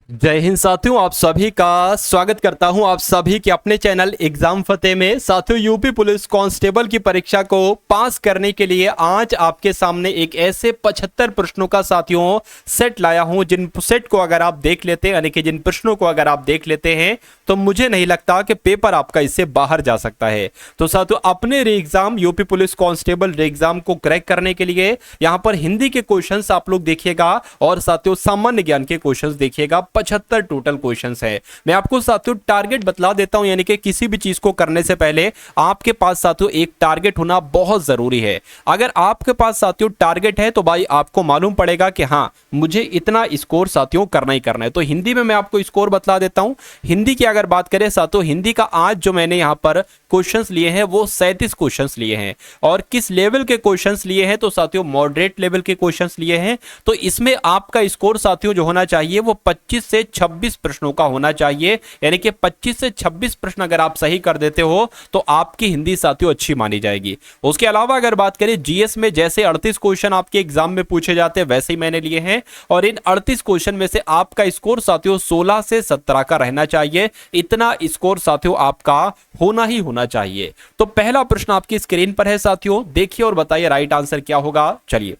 जय हिंद साथियों, आप सभी का स्वागत करता हूं आप सभी के अपने चैनल एग्जाम फतेह में। साथियों, यूपी पुलिस कांस्टेबल की परीक्षा को पास करने के लिए आज आपके सामने एक ऐसे 75 प्रश्नों का साथियों सेट लाया हूं, जिन सेट को अगर आप देख लेते हैं, यानी कि जिन प्रश्नों को अगर आप देख लेते हैं तो मुझे नहीं लगता कि पेपर आपका इससे बाहर जा सकता है। तो साथियों, अपने री एग्जाम यूपी पुलिस कांस्टेबल री एग्जाम को क्रैक करने के लिए यहां पर हिंदी के क्वेश्चंस आप लोग देखिएगा और साथियों सामान्य ज्ञान के क्वेश्चंस देखिएगा। 75 टोटल क्वेश्चंस है। मैं आपको साथियों टारगेट बतला देता हूं, यानी कि किसी भी चीज को करने से पहले आपके पास साथियों एक टारगेट होना बहुत जरूरी है। अगर आपके पास साथियों टारगेट है तो भाई आपको मालूम पड़ेगा कि हाँ, मुझे इतना स्कोर साथियों करना ही करना है। तो हिंदी में मैं आपको स्कोर बतला देता हूं। हिंदी की अगर बात करें साथियों, हिंदी का आज जो मैंने यहां पर क्वेश्चंस लिए हैं वो 37 क्वेश्चंस लिए हैं। और किस लेवल के क्वेश्चंस लिए हैं तो साथियों मॉडरेट लेवल के क्वेश्चंस लिए हैं। तो इसमें आपका स्कोर साथियों जो होना चाहिए वो 25 से 26 प्रश्नों का होना चाहिए। यानी कि 25 से 26 प्रश्न अगर आप सही कर देते हो तो आपकी हिंदी साथियों अच्छी मानी जाएगी। उसके अलावा अगर बात करें जीएस में, जैसे 38 क्वेश्चन आपके एग्जाम में पूछे जाते हैं वैसे ही मैंने लिए हैं। और इन 38 क्वेश्चन में से आपका स्कोर साथियों 16 से 17 का रहना चाहिए। इतना स्कोर साथियों आपका होना ही होना चाहिए। तो पहला प्रश्न आपकी स्क्रीन पर है साथियों, देखिए और बताइए राइट आंसर क्या होगा। चलिए,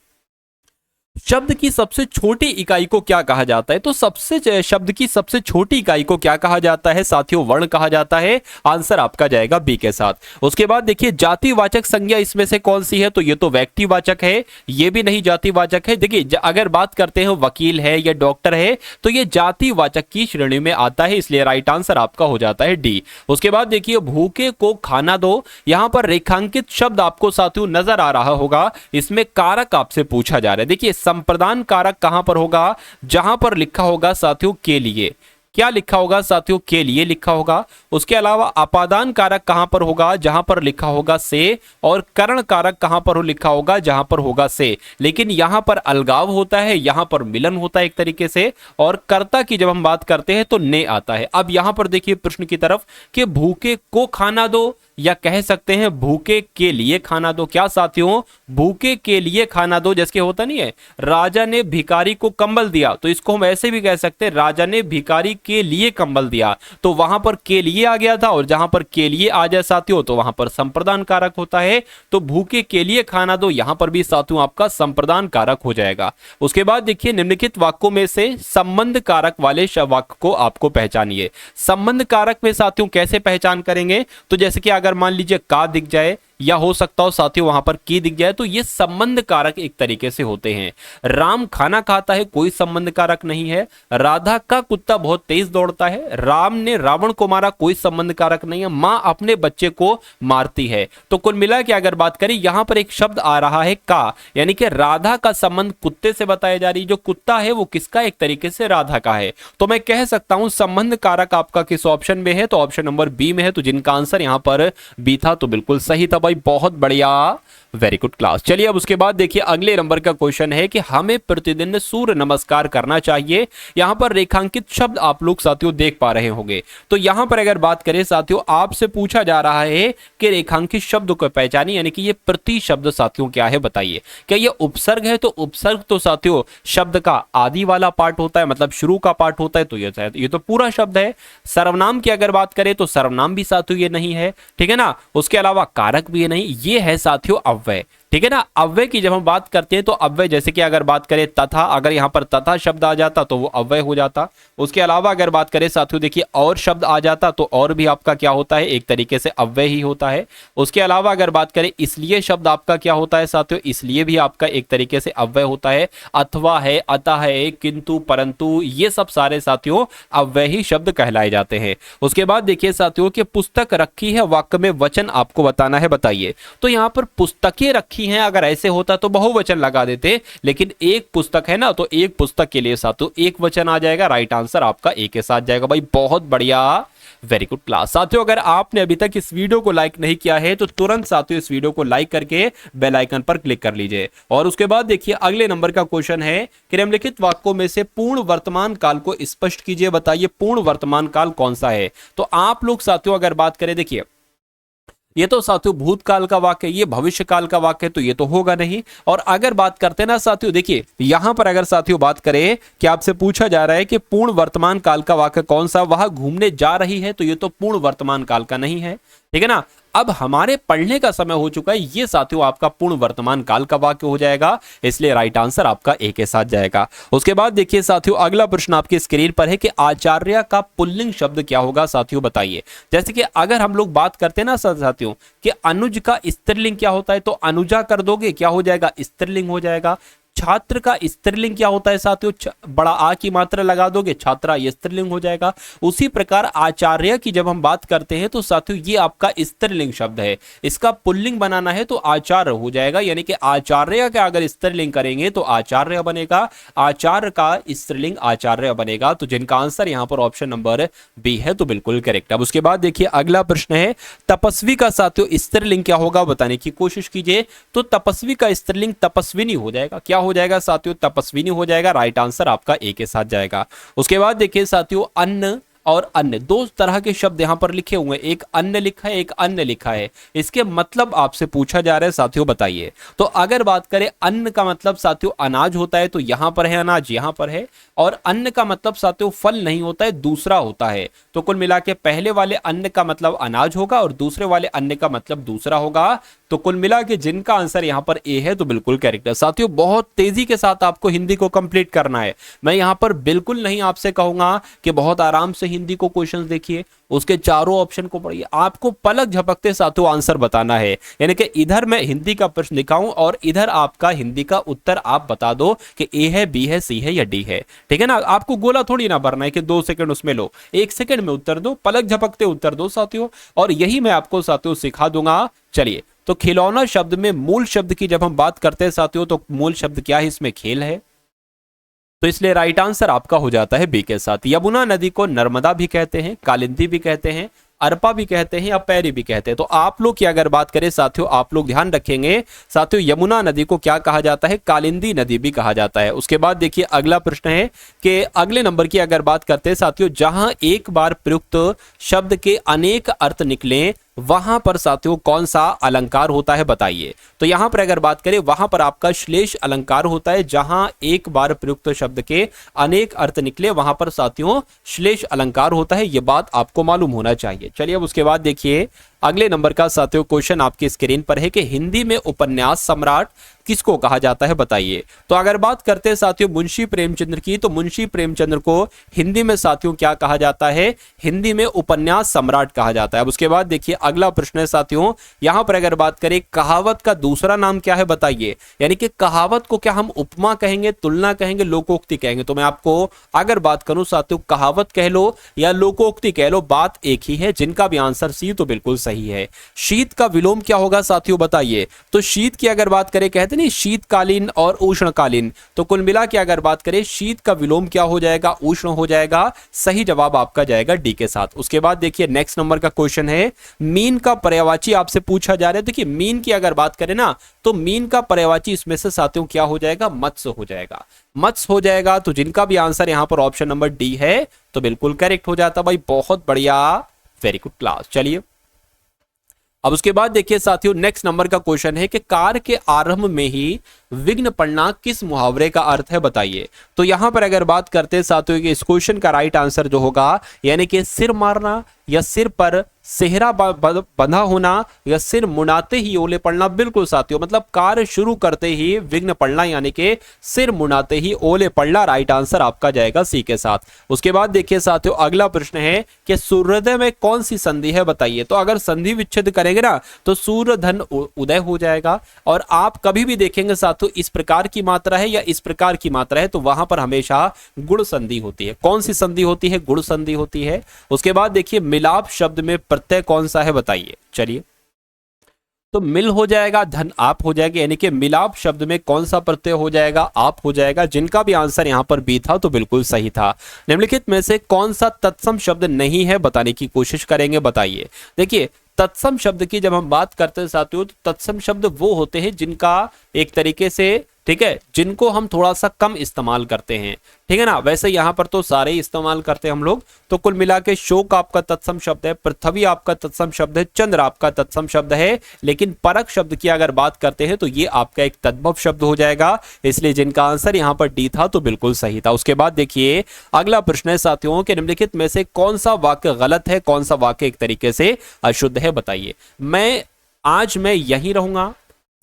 शब्द की सबसे छोटी इकाई को क्या कहा जाता है? तो शब्द की सबसे छोटी इकाई को क्या कहा जाता है साथियों? वर्ण कहा जाता है। आंसर आपका जाएगा बी के साथ। उसके बाद देखिए, जातिवाचक संज्ञा इसमें से कौन सी है? तो ये तो व्यक्तिवाचक है, ये भी नहीं जातिवाचक है। देखिए, अगर बात करते हैं वकील है या डॉक्टर है तो ये जातिवाचक की श्रेणी में आता है, इसलिए राइट आंसर आपका हो जाता है डी। उसके बाद देखिए, भूखे को खाना दो, यहां पर रेखांकित शब्द आपको साथियों नजर आ रहा होगा। इसमें कारक आपसे पूछा जा रहा है। देखिए, संप्रदान कारक कहां पर होगा? जहां पर लिखा होगा साथियों के लिए। क्या लिखा होगा साथियों? के लिए लिखा होगा। उसके अलावा अपादान कारक कहां पर होगा? जहां पर लिखा होगा से। और करण कारक कहां पर लिखा होगा? जहां पर होगा से। लेकिन यहां पर अलगाव होता है, यहां पर मिलन होता है एक तरीके से। और कर्ता की जब हम बात करते हैं तो ने आता है। अब यहां पर देखिए प्रश्न की तरफ कि भूखे को खाना दो, या कह सकते हैं भूखे के लिए खाना दो। क्या साथियों? भूखे के लिए खाना दो। जैसे होता नहीं है, राजा ने भिखारी को कंबल दिया, तो इसको हम ऐसे भी कह सकते हैं राजा ने भिखारी के लिए कंबल दिया। तो वहां पर के लिए आ गया था, और जहां पर के लिए आ जाए साथियों तो वहां पर संप्रदान कारक होता है। तो भूखे के लिए खाना दो, यहां पर भी साथियों आपका संप्रदान कारक हो जाएगा। उसके बाद देखिए, निम्नलिखित वाक्यों में से संबंध कारक वाले वाक्य को आपको पहचानिए। संबंध कारक में साथियों कैसे पहचान करेंगे? तो जैसे कि अगर मान लीजिए का दिख जाए, या हो सकता हो साथियों वहां पर की दिख जाए, तो ये संबंध कारक एक तरीके से होते हैं। राम खाना खाता है, कोई संबंध कारक नहीं है। राधा का कुत्ता बहुत तेज दौड़ता है, राम ने रावण को मारा, कोई संबंध कारक नहीं है। मां अपने बच्चे को मारती है। तो कुल मिला के अगर बात करें, यहां पर एक शब्द आ रहा है का, यानी कि राधा का संबंध कुत्ते से बताया जा रही। जो कुत्ता है वो किसका? एक तरीके से राधा का है। तो मैं कह सकता हूं संबंध कारक आपका किस ऑप्शन में है? तो ऑप्शन नंबर बी में है। तो जिनका आंसर यहां पर बी था तो बिल्कुल सही था भाई, बहुत बढ़िया, वेरी गुड क्लास। चलिए, अब उसके बाद देखिए अगले नंबर का क्वेश्चन है कि हमें प्रतिदिन सूर्य नमस्कार करना चाहिए। यहां पर रेखांकित शब्द आप लोग साथियों देख पा रहे होंगे। तो यहां पर अगर बात करें साथियों, आपसे पूछा जा रहा है कि रेखांकित शब्द को पहचानिए, यानी कि ये प्रति शब्द साथियों क्या है बताइए। क्या ये उपसर्ग है? तो उपसर्ग तो साथियों शब्द का आदि वाला पार्ट होता है, मतलब शुरू का पार्ट होता है। तो ये तो पूरा शब्द है। सर्वनाम की अगर बात करें तो सर्वनाम भी साथियों ये नहीं है, ठीक है ना। उसके अलावा कारक भी ये नहीं, ये है साथियों अव्यय, ठीक है ना। अव्यय की जब हम बात करते हैं तो अव्यय, जैसे कि अगर बात करें तथा, अगर यहां पर तथा शब्द आ जाता तो वो अव्यय हो जाता। उसके अलावा अगर बात करें साथियों देखिए और शब्द आ जाता तो और भी आपका क्या होता है? एक तरीके से अव्यय ही होता है। उसके अलावा अगर बात करें इसलिए शब्द आपका क्या होता है साथियों? इसलिए भी आपका एक तरीके से अव्यय होता है। अथवा है, अतः है, किंतु, परंतु, ये सब सारे साथियों अव्यय ही शब्द कहलाए जाते हैं। उसके बाद देखिए साथियों कि पुस्तक रखी है, वाक्य में वचन आपको बताना है, बताइए। तो यहां पर पुस्तकें रखी हैं, अगर ऐसे होता तो बहुवचन लगा देते, लेकिन एक पुस्तक है ना, तो एक पुस्तक के लिए साथियों एक वचन आ जाएगा। राइट आंसर आपका ए के साथ जाएगा भाई, बहुत बढ़िया, वेरी गुड क्लास। साथियों, अगर आपने अभी तक इस वीडियो को लाइक नहीं किया है तो तुरंत साथियों इस वीडियो को लाइक करके बेल आइकन पर क्लिक कर लीजिए। और उसके बाद देखिए अगले नंबर का क्वेश्चन है कि निम्नलिखित वाक्यों में से पूर्ण वर्तमान काल को स्पष्ट कीजिए, बताइए पूर्ण वर्तमान काल कौन सा है। तो आप लोग साथियों अगर बात करें, देखिए ये तो साथियों भूतकाल का वाक्य, ये भविष्य काल का वाक्य, तो ये तो होगा नहीं। और अगर बात करते हैं ना साथियों, देखिए यहां पर अगर साथियों बात करें कि आपसे पूछा जा रहा है कि पूर्ण वर्तमान काल का वाक्य कौन सा, वह घूमने जा रही है, तो ये तो पूर्ण वर्तमान काल का नहीं है, ठीक है ना। अब हमारे पढ़ने का समय हो चुका है, ये साथियों आपका पूर्ण वर्तमान काल का वाक्य हो जाएगा, इसलिए राइट आंसर आपका ए के साथ जाएगा। उसके बाद देखिए साथियों अगला प्रश्न आपकी स्क्रीन पर है कि आचार्य का पुल्लिंग शब्द क्या होगा साथियों, बताइए। जैसे कि अगर हम लोग बात करते हैं ना साथियों कि अनुज का स्त्रीलिंग क्या होता है, तो अनुजा कर दोगे, क्या हो जाएगा, स्त्रीलिंग हो जाएगा। छात्र का स्त्रीलिंग क्या होता है साथियों, बड़ा आ की मात्रा लगा दोगे, छात्रा, ये स्त्रीलिंग हो जाएगा। उसी प्रकार आचार्य की जब हम बात करते हैं तो साथियों ये आपका स्त्रीलिंग शब्द है, इसका पुल्लिंग बनाना है तो आचार्य हो जाएगा, यानी कि आचार्य का अगर स्त्रीलिंग करेंगे तो आचार्य बनेगा, आचार्य का स्त्रीलिंग आचार्य बनेगा। तो जिनका आंसर यहां पर ऑप्शन नंबर बी है, तो बिल्कुल करेक्ट। अब उसके बाद देखिए अगला प्रश्न है तपस्वी का साथियों स्त्रीलिंग क्या होगा, बताने की कोशिश कीजिए। तो तपस्वी का स्त्रीलिंग तपस्विनी हो जाएगा, क्या हो जाएगा साथियों, तपस्विनी हो जाएगा। राइट आंसर आपका ए के साथ जाएगा। उसके बाद देखिए साथियों अन्न और अन्य, दो तरह के शब्द यहां पर लिखे हुए हैं, एक अन्न लिखा है, एक अन्न लिखा है, इसके मतलब आपसे पूछा जा रहा है साथियों, बताइए। तो अगर बात करें अन्न का मतलब साथियों अनाज होता है, तो यहां पर है अनाज, यहां पर है। और अन्न का मतलब साथियों फल नहीं होता है, दूसरा होता है। तो कुल मिला के पहले वाले अन्न का मतलब अनाज होगा और दूसरे वाले अन्न का मतलब दूसरा होगा। तो कुल मिला के जिनका आंसर यहां पर ए है, तो बिल्कुल करेक्ट है। साथियों बहुत तेजी के साथ आपको हिंदी को कंप्लीट करना है, मैं यहां पर बिल्कुल नहीं आपसे कहूंगा कि बहुत आराम से हिंदी को क्वेश्चंस देखिए, उसके चारों ऑप्शन को पढ़िए, आपको पलक झपकते साथियों आंसर बताना है। यानी कि इधर मैं हिंदी का प्रश्न दिखाऊं और इधर आपका हिंदी का उत्तर आप बता दो कि ए है, बी है, सी है या डी है, ठीक है ना। आपको गोला थोड़ी ना भरना है कि 2 सेकंड उसमें लो, 1 सेकंड में उत्तर दो, पलक झपकते उत्तर दो साथियों, और यही मैं आपको साथियों सिखा दूंगा। चलिए, तो खिलौना शब्द में मूल शब्द की जब हम बात करते हैं साथियों, तो मूल शब्द क्या है, इसमें खेल है, तो इसलिए राइट आंसर आपका हो जाता है बी के साथ। यमुना नदी को नर्मदा भी कहते हैं, कालिंदी भी कहते हैं, अरपा भी कहते हैं या पैरी भी कहते हैं। तो आप लोग की अगर बात करें साथियों, आप लोग ध्यान रखेंगे साथियों, यमुना नदी को क्या कहा जाता है, कालिंदी नदी भी कहा जाता है। उसके बाद देखिए अगला प्रश्न है कि अगले नंबर की अगर बात करते हैं साथियों, जहां एक बार प्रयुक्त शब्द के अनेक अर्थ निकले वहां पर साथियों कौन सा अलंकार होता है, बताइए। तो यहां पर अगर बात करें, वहां पर आपका श्लेष अलंकार होता है, जहां एक बार प्रयुक्त शब्द के अनेक अर्थ निकले वहां पर साथियों श्लेष अलंकार होता है, यह बात आपको मालूम होना चाहिए। चलिए अब उसके बाद देखिए अगले नंबर का साथियों क्वेश्चन आपकी स्क्रीन पर है कि हिंदी में उपन्यास सम्राट किसको कहा जाता है, बताइए। तो अगर बात करते हैं साथियों मुंशी प्रेमचंद्र की, तो मुंशी प्रेमचंद्र को हिंदी में साथियों क्या कहा जाता है, हिंदी में उपन्यास सम्राट कहा जाता है। अब उसके बाद देखिए अगला प्रश्न है साथियों, यहां पर अगर बात करें कहावत का दूसरा नाम क्या है, बताइए। यानी कि कहावत को क्या हम उपमा कहेंगे, तुलना कहेंगे, लोकोक्ति कहेंगे। तो मैं आपको अगर बात करूं साथियों, कहावत कह लो या लोकोक्ति कह लो, बात एक ही है। जिनका भी आंसर सी, तो बिल्कुल सही है। शीत का विलोम क्या होगा साथियों, बताइए। तो शीत की अगर बात करें, कहते नहीं शीतकालीन और उष्णकालीन, तो कुल मिला के अगर बात करें शीत का विलोम क्या हो जाएगा, उष्ण हो जाएगा। सही जवाब आपका जाएगा डी के साथ। उसके बाद देखिए नेक्स्ट नंबर का क्वेश्चन है, मीन का पर्यायवाची आपसे पूछा जा रहा है। देखिए मीन की अगर बात करें ना, तो मीन का पर्यायवाची इसमें से साथियों क्या हो जाएगा, मत्स्य हो जाएगा, मत्स्य हो जाएगा। तो जिनका भी आंसर यहां पर ऑप्शन नंबर डी है, तो बिल्कुल करेक्ट हो जाता भाई, बहुत बढ़िया, वेरी गुड क्लास। चलिए अब उसके बाद देखिए साथियों नेक्स्ट नंबर का क्वेश्चन है कि कार के आरंभ में ही विघ्न पड़ना किस मुहावरे का अर्थ है, बताइए। तो यहां पर अगर बात करते हैं साथियों कि इस क्वेश्चन का राइट आंसर जो होगा, यानी कि सिर मारना या सिर पर सेहरा बंधा होना या सिर मुड़ाते ही ओले पड़ना, बिल्कुल साथियों मतलब कार्य शुरू करते ही विघ्न पड़ना, यानी कि सिर मुड़ाते ही ओले पड़ना। राइट आंसर आपका जाएगा सी के साथ। उसके बाद देखिए साथियों अगला प्रश्न है कि सूर्योदय में कौन सी संधि है, बताइए। तो अगर संधि विच्छेद करेंगे ना, तो सूर्य धन उदय हो जाएगा। और आप कभी भी देखेंगे साथियों इस प्रकार की मात्रा है या इस प्रकार की मात्रा है, तो वहां पर हमेशा गुण संधि होती है। कौन सी संधि होती है, गुण संधि होती है। उसके बाद देखिए मिलाप शब्द में प्रत्यय कौन सा है, बताइए। चलिए तो मिल हो जाएगा, धन आप हो जाएगा, यानी कि मिलाप शब्द में कौन सा प्रत्यय हो जाएगा, आप हो जाएगा। जिनका भी आंसर यहां पर बी था, तो बिल्कुल सही था। निम्नलिखित में से कौन सा तत्सम शब्द नहीं है, बताने की कोशिश करेंगे, बताइए। देखिए तत्सम शब्द की जब हम बात करते हैं साथियों, तो तत्सम शब्द वो होते हैं जिनका एक तरीके से ठीक है, जिनको हम थोड़ा सा कम इस्तेमाल करते हैं, ठीक है ना। वैसे यहाँ पर तो सारे इस्तेमाल करते हैं हम लोग। तो कुल मिला के शोक आपका तत्सम शब्द है, पृथ्वी आपका तत्सम शब्द है, चंद्र आपका तत्सम शब्द है, लेकिन परक शब्द की अगर बात करते हैं तो ये आपका एक तद्भव शब्द हो जाएगा। इसलिए जिनका आंसर यहाँ पर डी था तो बिल्कुल सही था। उसके बाद देखिए अगला प्रश्न है साथियों कि निम्नलिखित में से कौन सा वाक्य गलत है, कौन सा वाक्य एक तरीके से अशुद्ध है, बताइए। आज मैं यहीं रहूंगा,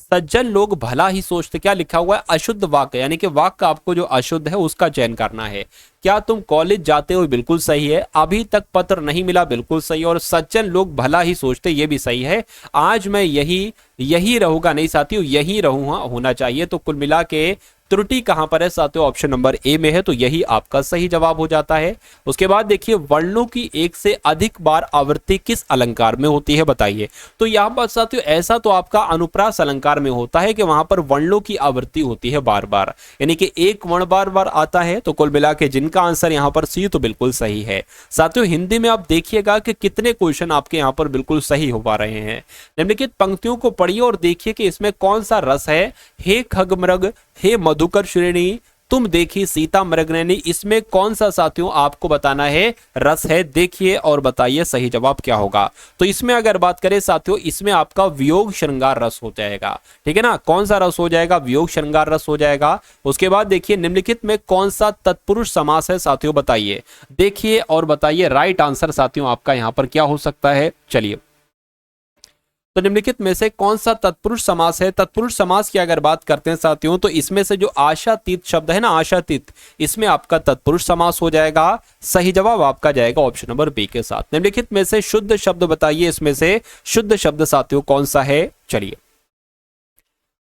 सज्जन लोग भला ही सोचते, क्या लिखा हुआ है, अशुद्ध वाक्य, यानी कि वाक्य आपको जो अशुद्ध है उसका चयन करना है। क्या तुम कॉलेज जाते हो, बिल्कुल सही है। अभी तक पत्र नहीं मिला, बिल्कुल सही। और सज्जन लोग भला ही सोचते, ये भी सही है। आज मैं यही रहूंगा, नहीं साथियों, यही रहूंगा होना चाहिए। तो कुल मिला के त्रुटि कहां पर है साथियों, ऑप्शन नंबर ए में है, तो यही आपका सही जवाब हो जाता है। उसके बाद देखिए वर्णों की एक से अधिक बार आवृत्ति किस अलंकार में होती है, बताइए। तो यहां पर साथियों ऐसा तो आपका अनुप्रास अलंकार में होता है कि वहां पर वर्णों की आवृत्ति होती है बार बार, यानी कि एक वर्ण बार बार आता है। तो कुल मिला के जिनका आंसर यहां पर सी तो बिल्कुल सही है। साथियों हिंदी में आप देखिएगा कि कितने क्वेश्चन आपके यहां पर बिल्कुल सही हो पा रहे हैं। निम्नलिखित पंक्तियों को पढ़िए और देखिए कि इसमें कौन सा रस है। हे खगमृग, हे मधुकर श्रेणी, तुम देखी सीता मृगनयनी, इसमें कौन सा साथियों आपको बताना है रस है। देखिए और बताइए सही जवाब क्या होगा। तो इसमें अगर बात करें साथियों, इसमें आपका वियोग श्रृंगार रस हो जाएगा, ठीक है ना। कौन सा रस हो जाएगा, वियोग श्रृंगार रस हो जाएगा। उसके बाद देखिए निम्नलिखित में कौन सा तत्पुरुष समास है साथियों, बताइए। देखिए और बताइए राइट आंसर साथियों आपका यहां पर क्या हो सकता है। चलिए तो निम्नलिखित में से कौन सा तत्पुरुष समास है। तत्पुरुष समास की अगर बात करते हैं साथियों, तो इसमें से जो आशातीत शब्द है ना, आशातीत, इसमें आपका तत्पुरुष समास हो जाएगा। सही जवाब आपका जाएगा ऑप्शन नंबर बी के साथ। निम्नलिखित में से शुद्ध शब्द बताइए, इसमें से शुद्ध शब्द साथियों कौन सा है। चलिए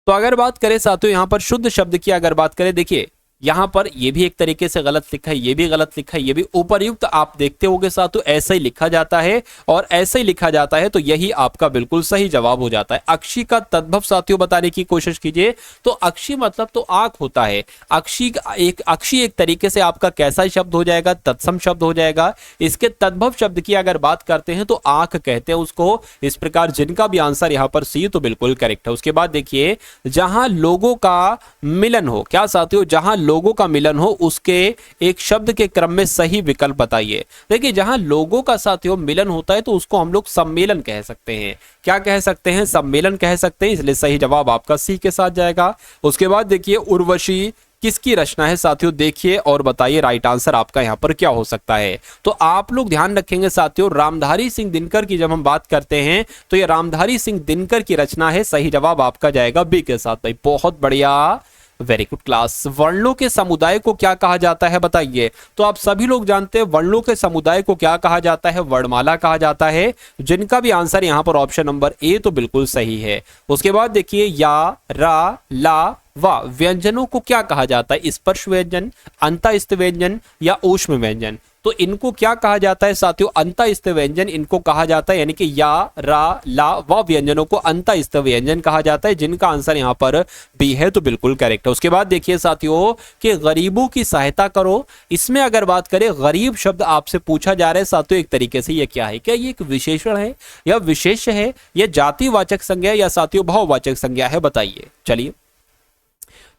तो अगर बात करें साथियों यहां पर शुद्ध शब्द की अगर बात करें, देखिए यहां पर ये भी एक तरीके से गलत लिखा है, ये भी गलत लिखा है, ये भी उपर्युक्त आप देखते होंगे साथियों ऐसा ही लिखा जाता है और ऐसे ही लिखा जाता है, तो यही आपका बिल्कुल सही जवाब हो जाता है। अक्षी का तद्भव साथियों बताने की कोशिश कीजिए। तो अक्षी मतलब तो आंख होता है। अक्षी एक तरीके से आपका कैसा शब्द हो जाएगा, तत्सम शब्द हो जाएगा। इसके तद्भव शब्द की अगर बात करते हैं तो आंख कहते हैं उसको। इस प्रकार जिनका भी आंसर यहां पर सी तो बिल्कुल करेक्ट है। उसके बाद देखिए जहां लोगों का मिलन हो, क्या साथियों, जहां लोगों का मिलन हो उसके एक शब्द के क्रम में सही विकल्प बताइए। देखिए जहां लोगों का साथियों मिलन होता है तो उसको हम लोग सम्मेलन कह सकते हैं। क्या कह सकते हैं, सम्मेलन कह सकते हैं। इसलिए सही जवाब आपका सी के साथ जाएगा। उसके बाद देखिए उर्वशी किसकी रचना है साथियों, देखिए और बताइए राइट आंसर आपका यहां पर क्या हो सकता है। तो आप लोग ध्यान रखेंगे साथियों, रामधारी सिंह दिनकर की जब हम बात करते हैं तो ये रामधारी सिंह दिनकर की रचना है। सही जवाब आपका जाएगा बी के साथ। भाई बहुत बढ़िया, वेरी गुड क्लास। वर्णों के समुदाय को क्या कहा जाता है बताइए। तो आप सभी लोग जानते हैं वर्णों के समुदाय को क्या कहा जाता है, वर्णमाला कहा जाता है। जिनका भी आंसर यहां पर ऑप्शन नंबर ए तो बिल्कुल सही है। उसके बाद देखिए या, रा, ला, वा व्यंजनों को क्या कहा जाता है, स्पर्श व्यंजन, अंतःस्थ व्यंजन या ऊष्म व्यंजन। तो इनको क्या कहा जाता है साथियों, अंतःस्थ व्यंजन इनको कहा जाता है, यानी कि या, रा, ला, व व्यंजनों को अंतःस्थ व्यंजन कहा जाता है। जिनका आंसर यहां पर बी है तो बिल्कुल करेक्ट है। उसके बाद देखिए साथियों कि गरीबों की सहायता करो, इसमें अगर बात करें गरीब शब्द आपसे पूछा जा रहा है साथियों एक तरीके से ये क्या है, क्या ये एक विशेषण है या विशेष है या जातिवाचक संज्ञा या साथियों भाववाचक संज्ञा है, बताइए। चलिए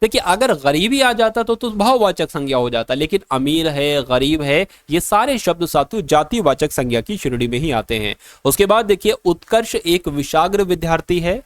देखिए अगर गरीबी आ जाता तो भाववाचक संज्ञा हो जाता, लेकिन अमीर है, गरीब है, ये सारे शब्द साथियों जातिवाचक संज्ञा की श्रेणी में ही आते हैं। उसके बाद देखिए उत्कर्ष एक विशाग्र विद्यार्थी है,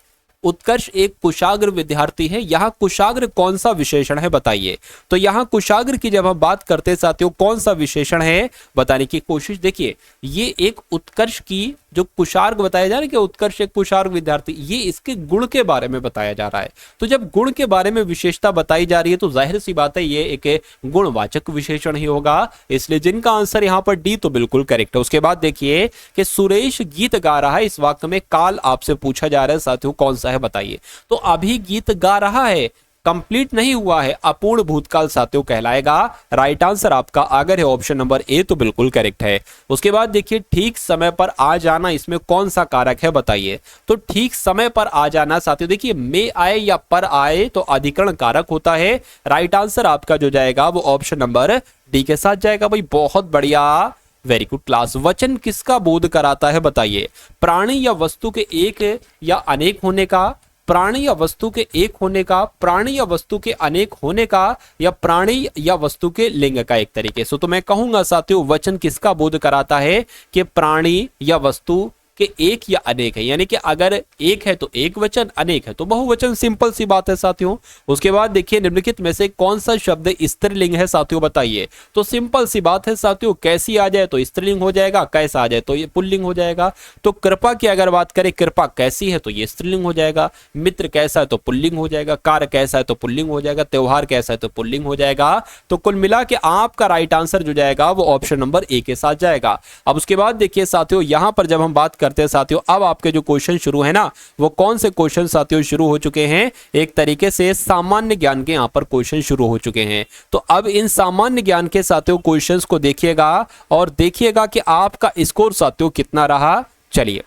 उत्कर्ष एक कुशाग्र विद्यार्थी है। यहां कुशाग्र कौन सा विशेषण है बताइए। तो यहां कुशाग्र की जब हम बात करते हैं साथियों कौन सा विशेषण है बताने की कोशिश। देखिए ये एक उत्कर्ष की जो कुशाग्र बताया जा रहा है कि उत्कर्ष एक कुशाग्र विद्यार्थी, ये इसके गुण के बारे में बताया जा रहा है। तो जब गुण के बारे में विशेषता बताई जा रही है तो जाहिर सी बात है ये एक गुणवाचक विशेषण ही होगा। इसलिए जिनका आंसर यहां पर डी तो बिल्कुल करेक्ट है। उसके बाद देखिए कि सुरेश गीत गा रहा है, इस वाक्य में काल आपसे पूछा जा रहा है साथियों कौन सा है बताइए। तो अभी गीत गा रहा है, कंप्लीट नहीं हुआ है, अपूर्ण भूतकाल साथियों कहलाएगा। राइट आंसर आपका अगर है ऑप्शन नंबर ए तो बिल्कुल करेक्ट है। उसके बाद देखिए ठीक समय पर आ जाना, इसमें कौन सा कारक है बताइए। तो ठीक समय पर आ जाना साथियों देखिए में आए या पर आए तो अधिकरण कारक होता है। राइट आंसर आपका जो जाएगा वो ऑप्शन नंबर डी के साथ जाएगा। भाई बहुत बढ़िया, वेरी गुड क्लास। वचन किसका बोध कराता है बताइए। प्राणी या वस्तु के एक या अनेक होने का, प्राणी या वस्तु के एक होने का, प्राणी या वस्तु के अनेक होने का, या प्राणी या वस्तु के लिंग का एक तरीके से। तो मैं कहूंगा साथियों वचन किसका बोध कराता है कि प्राणी या वस्तु कि एक या अनेक है, यानी कि अगर एक है तो एक वचन, अनेक है तो बहुवचन। सिंपल सी बात है साथियों। उसके बाद देखिए निम्नलिखित में से कौन सा शब्द स्त्रीलिंग है साथियों बताइए। तो सिंपल सी बात है साथियों, कैसी आ जाए तो स्त्रीलिंग हो जाएगा, कैसा आ जाए तो ये पुल्लिंग हो जाएगा। तो कृपा की अगर बात करें, कृपा कैसी है तो ये स्त्रीलिंग हो जाएगा, मित्र कैसा है तो पुल्लिंग हो जाएगा, कार्य कैसा है तो पुल्लिंग हो जाएगा, त्योहार कैसा है तो पुल्लिंग हो जाएगा। तो कुल मिला के आपका राइट आंसर जो जाएगा वो ऑप्शन नंबर ए के साथ जाएगा। अब उसके बाद देखिए साथियों, यहां पर जब हम बात करते हैं साथियों, अब आपके जो क्वेश्चन शुरू है ना, वो कौन से क्वेश्चन साथियों शुरू हो चुके हैं, एक तरीके से सामान्य ज्ञान के यहां पर क्वेश्चन शुरू हो चुके हैं। तो अब इन सामान्य ज्ञान के साथियों क्वेश्चंस को देखिएगा और देखिएगा कि आपका स्कोर साथियों कितना रहा। चलिए,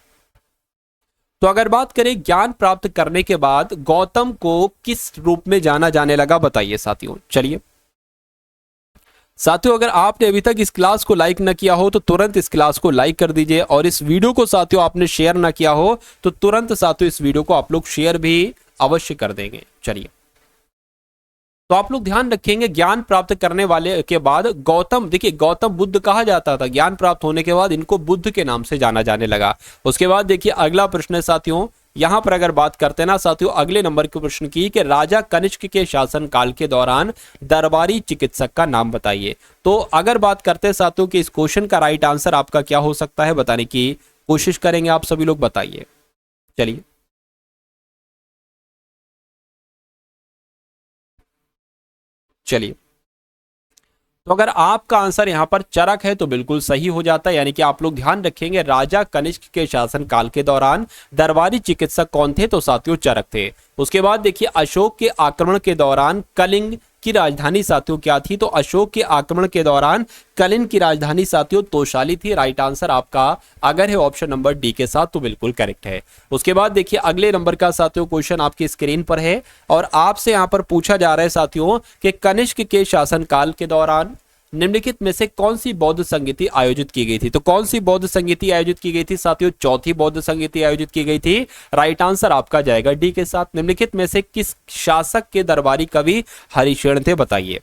तो अगर बात करें ज्ञान प्राप्त करने के बाद गौतम को किस रूप में जाना जाने लगा बताइए साथियों। चलिए साथियों, अगर आपने अभी तक इस क्लास को लाइक न किया हो तो तुरंत इस क्लास को लाइक कर दीजिए, और इस वीडियो को साथियों आपने शेयर न किया हो तो तुरंत साथियों इस वीडियो को आप लोग शेयर भी अवश्य कर देंगे। चलिए, तो आप लोग ध्यान रखेंगे, ज्ञान प्राप्त करने वाले के बाद गौतम, देखिए गौतम बुद्ध कहा जाता था, ज्ञान प्राप्त होने के बाद इनको बुद्ध के नाम से जाना जाने लगा। उसके बाद देखिए अगला प्रश्न है साथियों, यहां पर अगर बात करते हैं ना साथियों, अगले नंबर के प्रश्न की कि राजा कनिष्क के शासन काल के दौरान दरबारी चिकित्सक का नाम बताइए। तो अगर बात करते हैं साथियों कि इस क्वेश्चन का राइट आंसर आपका क्या हो सकता है, बताने की कोशिश करेंगे आप सभी लोग, बताइए। चलिए, चलिए, तो अगर आपका आंसर यहां पर चरक है तो बिल्कुल सही हो जाता है, यानी कि आप लोग ध्यान रखेंगे राजा कनिष्क के शासन काल के दौरान दरबारी चिकित्सक कौन थे, तो साथियों चरक थे। उसके बाद देखिए अशोक के आक्रमण के दौरान कलिंग की राजधानी साथियों क्या थी, तो अशोक के आक्रमण के दौरान कलिंग की राजधानी साथियों तोशाली थी। राइट आंसर आपका अगर है ऑप्शन नंबर डी के साथ तो बिल्कुल करेक्ट है। उसके बाद देखिए अगले नंबर का साथियों क्वेश्चन आपकी स्क्रीन पर है और आपसे यहां पर पूछा जा रहा है साथियों कि कनिष्क के शासनकाल के दौरान निम्नलिखित में से कौन सी बौद्ध संगीति आयोजित की गई थी। तो कौन सी बौद्ध संगीति आयोजित की गई थी साथियों, चौथी बौद्ध संगीति आयोजित की गई थी। राइट आंसर आपका जाएगा डी के साथ। निम्नलिखित में से किस शासक के दरबारी कवि हरिशेन थे बताइए।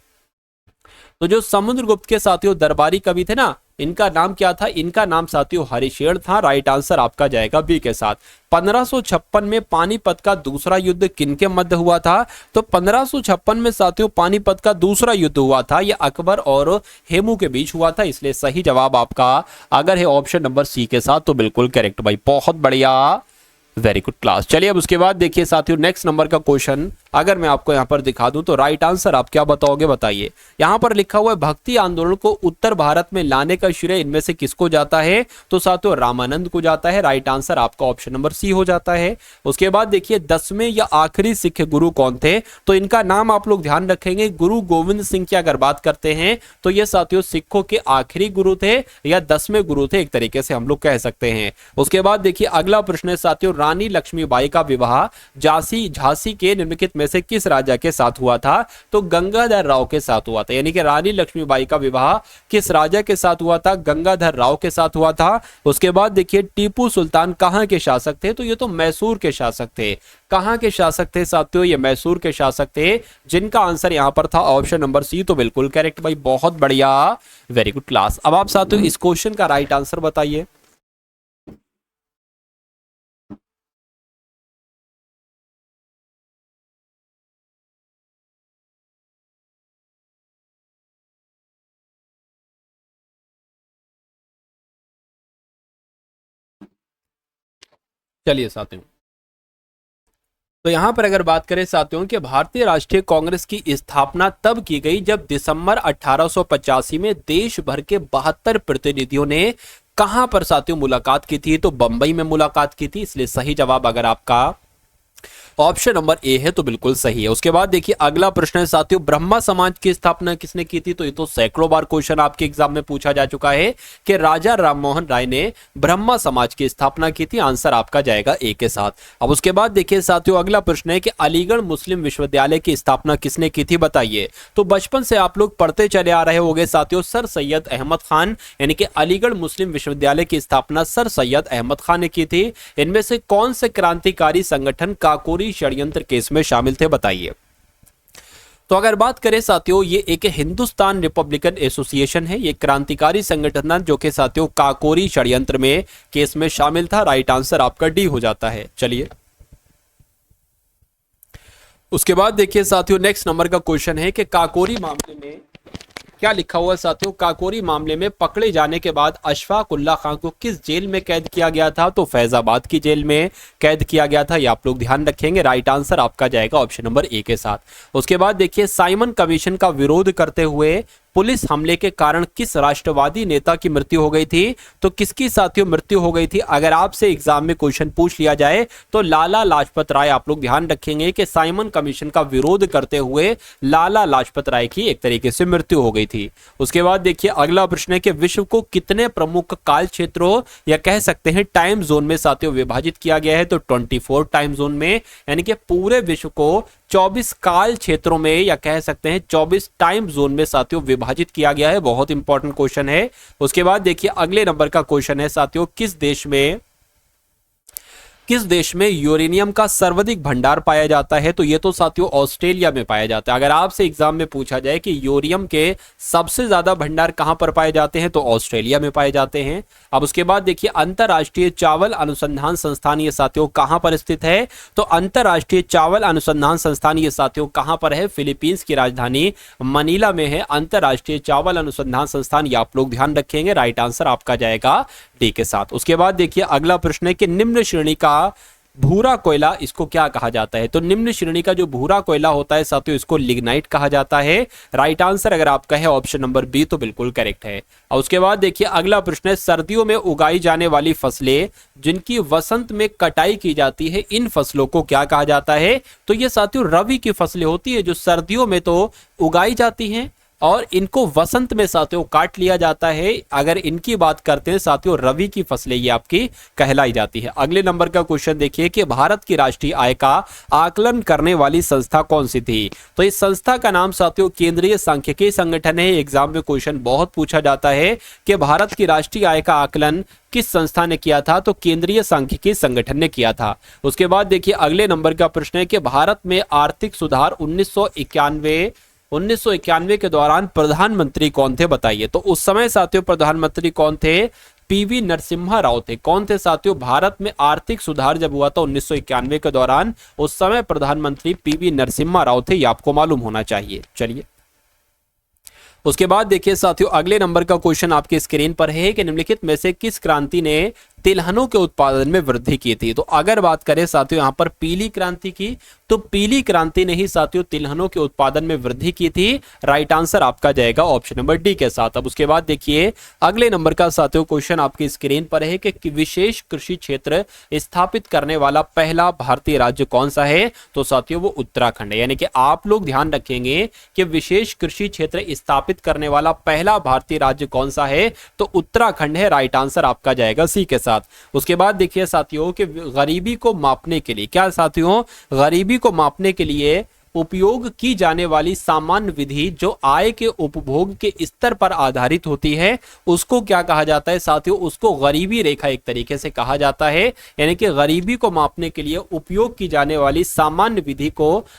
तो जो समुद्रगुप्त के साथियों दरबारी कवि थे ना, इनका नाम क्या था, इनका नाम साथियों हरिशेन था। राइट आंसर आपका जाएगा बी के साथ। 1556 में पानीपत का दूसरा युद्ध किनके मध्य हुआ था, तो 1556 में साथियों पानीपत का दूसरा युद्ध हुआ था, यह अकबर और हेमू के बीच हुआ था, इसलिए सही जवाब आपका अगर है ऑप्शन नंबर सी के साथ तो बिल्कुल करेक्ट भाई, बहुत बढ़िया, वेरी गुड क्लास। चलिए अब उसके बाद देखिए साथियों नेक्स्ट नंबर का क्वेश्चन अगर मैं आपको यहां पर दिखा दूं तो राइट आंसर आप क्या बताओगे बताइए। यहां पर लिखा हुआ है भक्ति आंदोलन को उत्तर भारत में लाने का श्रेय इनमें से किसको जाता है, तो साथियों रामानंद को जाता है। राइट आंसर आपका ऑप्शन नंबर सी हो जाता है। उसके बाद देखिए 10वें या आखिरी सिख गुरु कौन थे, तो इनका नाम आप लोग ध्यान रखेंगे, गुरु गोविंद सिंह की अगर बात करते हैं तो ये साथियों सिखों के आखिरी गुरु थे या 10वें गुरु थे, एक तरीके से हम लोग कह सकते हैं। उसके बाद देखिए अगला प्रश्न है साथियों, रानी लक्ष्मीबाई का विवाह झांसी के निम्नलिखित में से किस राजा के साथ हुआ था, तो गंगाधर राव के साथ हुआ था। यानी कि रानी लक्ष्मीबाई का विवाह किस राजा के साथ हुआ था, गंगाधर राव के साथ हुआ था। उसके बाद देखिए टीपू सुल्तान कहां के शासक थे, तो ये तो मैसूर के शासक थे। कहां के शासक थे साथियों, ये मैसूर के शासक थे, जिनका आंसर यहां पर था ऑप्शन नंबर सी, तो बिल्कुल करेक्ट भाई, बहुत बढ़िया, वेरी गुड क्लास। अब आप साथियों इस क्वेश्चन का राइट आंसर बताइए। चलिए साथियों, तो यहां पर अगर बात करें साथियों कि भारतीय राष्ट्रीय कांग्रेस की स्थापना तब की गई जब दिसंबर 1885 में देश भर के 72 प्रतिनिधियों ने कहां पर साथियों मुलाकात की थी, तो बंबई में मुलाकात की थी, इसलिए सही जवाब अगर आपका ऑप्शन नंबर ए है तो बिल्कुल सही है। उसके बाद देखिए अगला प्रश्न है साथियों, ब्रह्मा समाज की स्थापना किसने की थी, तो ये तो सैकड़ों बार क्वेश्चन आपके एग्जाम में पूछा जा चुका है कि राजा राममोहन राय ने ब्रह्मा समाज की स्थापना की थी। आंसर आपका जाएगा ए के साथ। अब उसके बाद देखिए साथियों अगला प्रश्न है कि अलीगढ़ मुस्लिम विश्वविद्यालय की स्थापना किसने की थी बताइए। तो बचपन से आप लोग पढ़ते चले आ रहे होंगे साथियों, सर सैयद अहमद खान, यानी कि अलीगढ़ मुस्लिम विश्वविद्यालय की स्थापना सर सैयद अहमद खान ने की थी। इनमें से कौन से क्रांतिकारी संगठन काकोरी काकोरी षड्यंत्र केस में शामिल थे, बताइए। तो अगर बात करें साथियों, ये एक हिंदुस्तान रिपब्लिकन एसोसिएशन है, ये क्रांतिकारी संगठन है जो कि साथियों काकोरी षड्यंत्र में केस में शामिल था। राइट आंसर आपका डी हो जाता है। चलिए उसके बाद देखिए साथियों, नेक्स्ट नंबर का क्वेश्चन है कि काकोरी मामले में क्या लिखा हुआ है साथियों। काकोरी मामले में पकड़े जाने के बाद अशफाक उल्लाह खान को किस जेल में कैद किया गया था? तो फैजाबाद की जेल में कैद किया गया था, ये आप लोग ध्यान रखेंगे। राइट आंसर आपका जाएगा ऑप्शन नंबर ए के साथ। उसके बाद देखिए, साइमन कमीशन का विरोध करते हुए पुलिस हमले के कारण किस राष्ट्रवादी नेता की मृत्यु हो गई थी? तो किसकी साथियों मृत्यु हो गई थी? अगर आपसे एग्जाम में क्वेश्चन पूछ लिया जाए तो लाला लाजपत राय। आप लोग ध्यान रखेंगे कि साइमन कमीशन का विरोध करते हुए लाला लाजपत राय की एक तरीके से मृत्यु हो गई थी। उसके बाद देखिए, अगला प्रश्न है कि विश्व को कितने प्रमुख काल क्षेत्रों या कह सकते हैं टाइम जोन में साथियों विभाजित किया गया है? तो 24 टाइम जोन में, यानी कि पूरे विश्व को 24 काल क्षेत्रों में या कह सकते हैं 24 टाइम जोन में साथियों विभाजित किया गया है। बहुत इंपॉर्टेंट क्वेश्चन है। उसके बाद देखिए, अगले नंबर का क्वेश्चन है साथियों, किस देश में यूरेनियम का सर्वाधिक भंडार पाया जाता है? तो ये तो साथियों ऑस्ट्रेलिया में पाया जाता है। अगर आपसे एग्जाम में पूछा जाए कि यूरेनियम के सबसे ज्यादा भंडार कहां पर पाए जाते हैं, तो ऑस्ट्रेलिया में पाए जाते हैं। अब उसके बाद देखिए, अंतरराष्ट्रीय चावल अनुसंधान संस्थान ये साथियों कहां पर स्थित है? तो अंतरराष्ट्रीय चावल अनुसंधान संस्थान ये साथियों कहां पर है? फिलीपींस की राजधानी मनीला में है अंतरराष्ट्रीय चावल अनुसंधान संस्थान, ये आप लोग ध्यान रखेंगे। राइट आंसर आपका जाएगा डी के साथ। उसके बाद देखिए, अगला प्रश्न है कि निम्न श्रेणी का भूरा कोयला इसको क्या कहा जाता है? तो निम्न श्रेणी का जो भूरा कोयला होता है साथियों, इसको लिग्नाइट कहा जाता है। राइट आंसर अगर आपका है ऑप्शन नंबर बी, तो बिल्कुल करेक्ट है। और उसके बाद देखिए, अगला प्रश्न है, सर्दियों में उगाई जाने वाली फसलें जिनकी वसंत में कटाई की जाती है, इन फसलों को क्या कहा जाता है? तो ये साथियों रबी की फसलें होती है, जो सर्दियों में तो उगाई जाती हैं और इनको वसंत में साथियों काट लिया जाता है। अगर इनकी बात करते हैं साथियों, रबी की फसलें ये आपकी कहलाई जाती है। अगले नंबर का क्वेश्चन देखिए कि भारत की राष्ट्रीय आय का आकलन करने वाली संस्था कौन सी थी? तो इस संस्था का नाम साथियों केंद्रीय सांख्यिकी संगठन है। एग्जाम में क्वेश्चन बहुत पूछा जाता है कि भारत की राष्ट्रीय आय का आकलन किस संस्था ने किया था? तो केंद्रीय सांख्यिकी संगठन ने किया था। उसके बाद देखिए, अगले नंबर का प्रश्न है कि भारत में आर्थिक सुधार 1991 के दौरान प्रधानमंत्री कौन थे? बताइए। तो उस समय साथियों प्रधानमंत्री कौन थे? पीवी नरसिम्हा राव थे। कौन थे साथियों? भारत में आर्थिक सुधार जब हुआ था 1991 के दौरान, उस समय प्रधानमंत्री पीवी नरसिम्हा राव थे, ये आपको मालूम होना चाहिए। चलिए उसके बाद देखिए साथियों, अगले नंबर का क्वेश्चन आपकी स्क्रीन पर है कि निम्नलिखित में से किस क्रांति ने तिलहनों के उत्पादन में वृद्धि की थी? तो अगर बात करें साथियों यहां पर पीली क्रांति की, तो पीली क्रांति ने ही साथियों तिलहनों के उत्पादन में वृद्धि की थी। राइट आंसर आपका जाएगा ऑप्शन नंबर डी के साथ। अब उसके बाद देखिए, अगले नंबर का साथियों क्वेश्चन आपकी स्क्रीन पर है कि विशेष कृषि क्षेत्र स्थापित करने वाला पहला भारतीय राज्य कौन सा है? तो साथियों वो उत्तराखंड है। यानी कि आप लोग ध्यान रखेंगे कि विशेष कृषि क्षेत्र स्थापित करने वाला पहला भारतीय राज्य कौन सा है? तो उत्तराखंड है। राइट आंसर आपका जाएगा सी के साथ। उसके बाद देखिए साथियों कि गरीबी को मापने के लिए, क्या साथियों, गरीबी को मापने के लिए उपयोग की जाने वाली सामान्य विधि जो आय के उपभोग के स्तर पर आधारित होती है, उसको क्या कहा जाता है साथियों? उसको गरीबी रेखा एक तरीके से कहा जाता है। यानी कि गरीबी को मापने के लिए उपयोग की जाने वाली सामान्य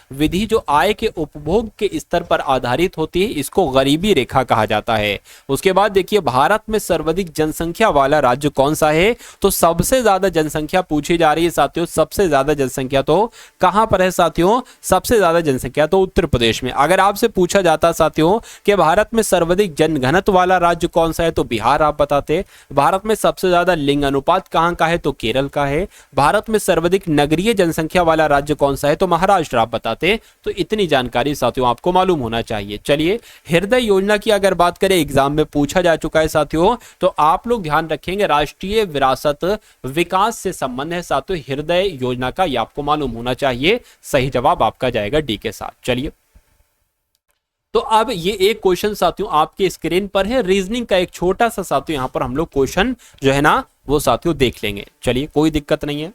विधि जो आय के उपभोग के स्तर पर आधारित होती है, इसको गरीबी रेखा कहा जाता है। उसके बाद देखिए, भारत में सर्वाधिक जनसंख्या वाला राज्य कौन सा है? तो सबसे ज्यादा जनसंख्या पूछी जा रही है साथियों। सबसे ज्यादा जनसंख्या तो कहां पर है साथियों? सबसे ज्यादा जनसंख्या तो उत्तर प्रदेश में। अगर आपसे पूछा जाता साथियों कि भारत में सर्वाधिक जनघनत्व वाला राज्य कौन सा है, तो बिहार आप बताते। भारत में सबसे ज्यादा लिंग अनुपात कहां का है? तो केरल का है। भारत में सर्वाधिक नगरीय जनसंख्या वाला राज्य कौन सा है? तो महाराष्ट्र आप बताते। तो इतनी जानकारी साथियों आपको मालूम होना चाहिए। चलिए, हृदय योजना की अगर बात करें, एग्जाम में पूछा जा चुका है साथियों, तो आप लोग ध्यान रखेंगे राष्ट्रीय विरासत विकास से संबंध है साथियों हृदय योजना का, यह आपको मालूम होना चाहिए। सही जवाब आपका जाएगा डी के साथ। चलिए, तो अब ये एक क्वेश्चन साथियों आपके स्क्रीन पर है, रीजनिंग का एक छोटा सा साथियों यहां पर हम लोग क्वेश्चन जो है ना वो साथियों देख लेंगे। चलिए, कोई दिक्कत नहीं है।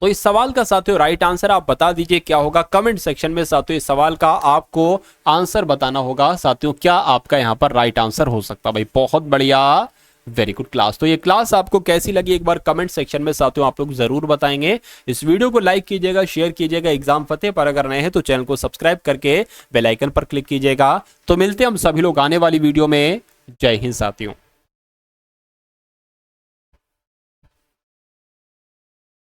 तो इस सवाल का साथियों राइट आंसर आप बता दीजिए क्या होगा कमेंट सेक्शन में साथियों। इस सवाल का आपको आंसर बताना होगा साथियों, क्या आपका यहां पर राइट आंसर हो सकता है। भाई बहुत बढ़िया, वेरी गुड क्लास। तो ये क्लास आपको कैसी लगी एक बार कमेंट सेक्शन में साथियों आप लोग जरूर बताएंगे। इस वीडियो को लाइक कीजिएगा, शेयर कीजिएगा। एग्जाम फतेह पर अगर नए हैं तो चैनल को सब्सक्राइब करके बेल आइकन पर क्लिक कीजिएगा। तो मिलते हैं हम सभी लोग आने वाली वीडियो में। जय हिंद साथियों।